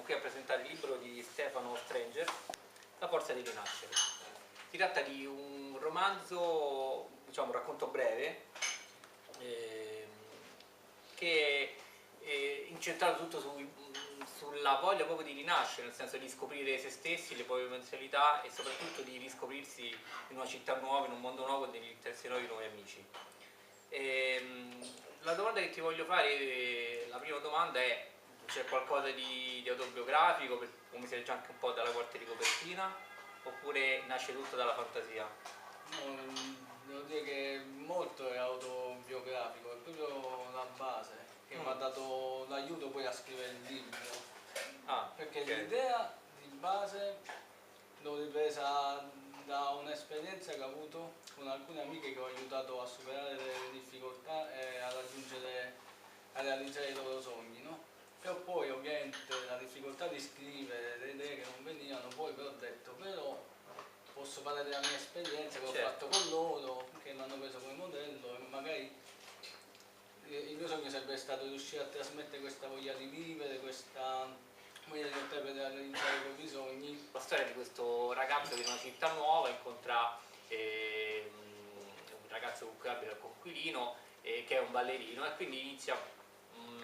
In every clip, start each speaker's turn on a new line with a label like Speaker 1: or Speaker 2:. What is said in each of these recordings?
Speaker 1: qui a presentare il libro di Stefano Stranger, La forza di rinascere. Si tratta di un romanzo, diciamo un racconto breve, che è incentrato tutto sulla voglia proprio di rinascere, nel senso di scoprire se stessi, le proprie potenzialità e soprattutto di riscoprirsi in una città nuova, in un mondo nuovo, degli interessi nuovi amici. La domanda che ti voglio fare, la prima domanda è: c'è qualcosa di autobiografico, come si legge anche un po' dalla quarta di copertina, oppure nasce tutto dalla fantasia?
Speaker 2: No, devo dire che molto è autobiografico, è proprio la base che mi ha dato l'aiuto poi a scrivere il libro. Perché
Speaker 1: okay.
Speaker 2: L'idea di base l'ho ripresa da un'esperienza che ho avuto con alcune amiche che ho aiutato a superare le difficoltà e a realizzare i loro sogni, no? Però poi ovviamente la difficoltà di scrivere, le idee che non venivano, poi però ho detto però posso parlare della mia esperienza che ho fatto con loro, che mi hanno preso come modello e magari il mio sogno sarebbe stato riuscire a trasmettere questa voglia di vivere, questa voglia di lottare per realizzare i propri sogni.
Speaker 1: La storia di questo ragazzo che in una città nuova incontra un ragazzo con cui abita il coinquilino, che è un ballerino, e quindi inizia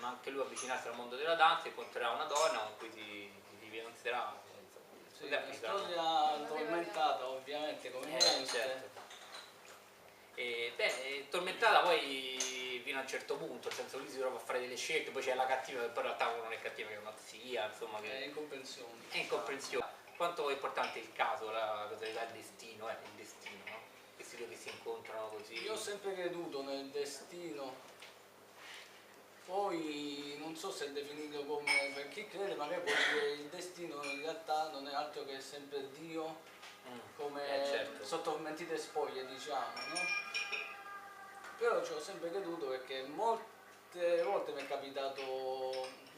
Speaker 1: anche lui a avvicinarsi al mondo della danza, incontrerà una donna con cui si fidanzerà.
Speaker 2: Sì, una storia tormentata ovviamente come molte.
Speaker 1: Certo. Tormentata poi fino a un certo punto, nel senso che lui si trova a fare delle scelte, poi c'è la cattiva che poi in realtà non è cattiva, che è una zia, insomma, che
Speaker 2: È incomprensione.
Speaker 1: è incomprensione. Quanto è importante il caso, la causalità, il destino, no? Questi due che si incontrano così.
Speaker 2: Io ho sempre creduto nel destino, poi non so se definirlo come, per chi crede magari può dire il destino in realtà non è altro che sempre Dio, come
Speaker 1: certo.
Speaker 2: sotto mentite spoglie diciamo, no? Però ci ho sempre creduto perché molte volte mi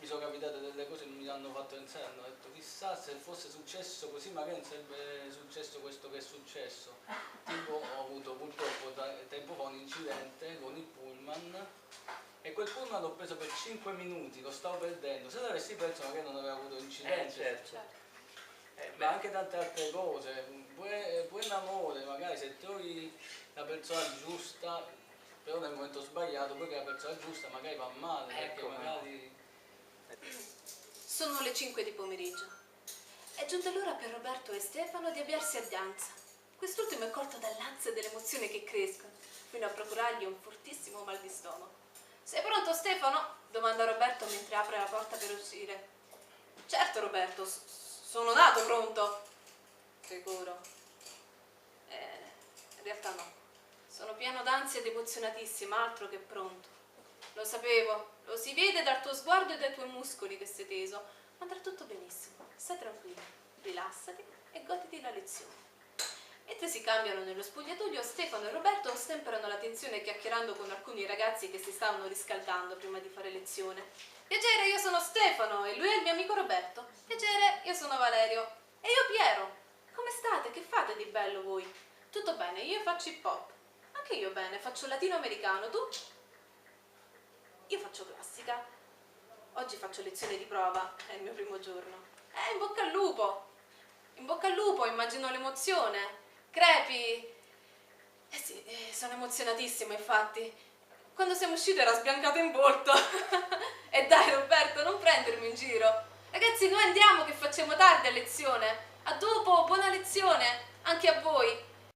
Speaker 2: sono capitate delle cose che mi hanno fatto pensare, ho detto chissà se fosse successo così magari non sarebbe successo questo che è successo. Tipo ho avuto purtroppo tempo fa un incidente con il pullman e quel pullman l'ho preso per 5 minuti, lo stavo perdendo, se l'avessi perso magari non avrei avuto incidente.
Speaker 1: Certo.
Speaker 2: Ma anche tante altre cose, buon amore, magari se trovi la persona giusta, però nel momento sbagliato, poi che la persona giusta magari va male, perché magari...
Speaker 3: Sono le 5 di pomeriggio. È giunta l'ora per Roberto e Stefano di avviarsi a danza. Quest'ultimo è colto dall'ansia e dell'emozione che crescono, fino a procurargli un fortissimo mal di stomaco. Sei pronto, Stefano? Domanda Roberto mentre apre la porta per uscire. Certo, Roberto, sono nato pronto. Sicuro? In realtà no. Sono pieno d'ansia ed emozionatissima, altro che pronto. Lo sapevo, lo si vede dal tuo sguardo e dai tuoi muscoli che sei teso, ma andrà tutto benissimo. Stai tranquillo, rilassati e goditi la lezione. Mentre si cambiano nello spogliatoio, Stefano e Roberto stemperano la tensione chiacchierando con alcuni ragazzi che si stavano riscaldando prima di fare lezione. Piacere, io sono Stefano e lui è il mio amico Roberto. Piacere, io sono Valerio. E io Piero. Come state? Che fate di bello voi? Tutto bene, io faccio hip hop. Anche io bene, faccio latinoamericano, tu? Io faccio classica. Oggi faccio lezione di prova, è il mio primo giorno. In bocca al lupo! In bocca al lupo, immagino l'emozione. Crepi! Sì, sono emozionatissima infatti. Quando siamo usciti era sbiancato in volto. E dai Roberto, non prendermi in giro. Ragazzi, noi andiamo che facciamo tardi a lezione. A dopo, buona lezione, anche a voi.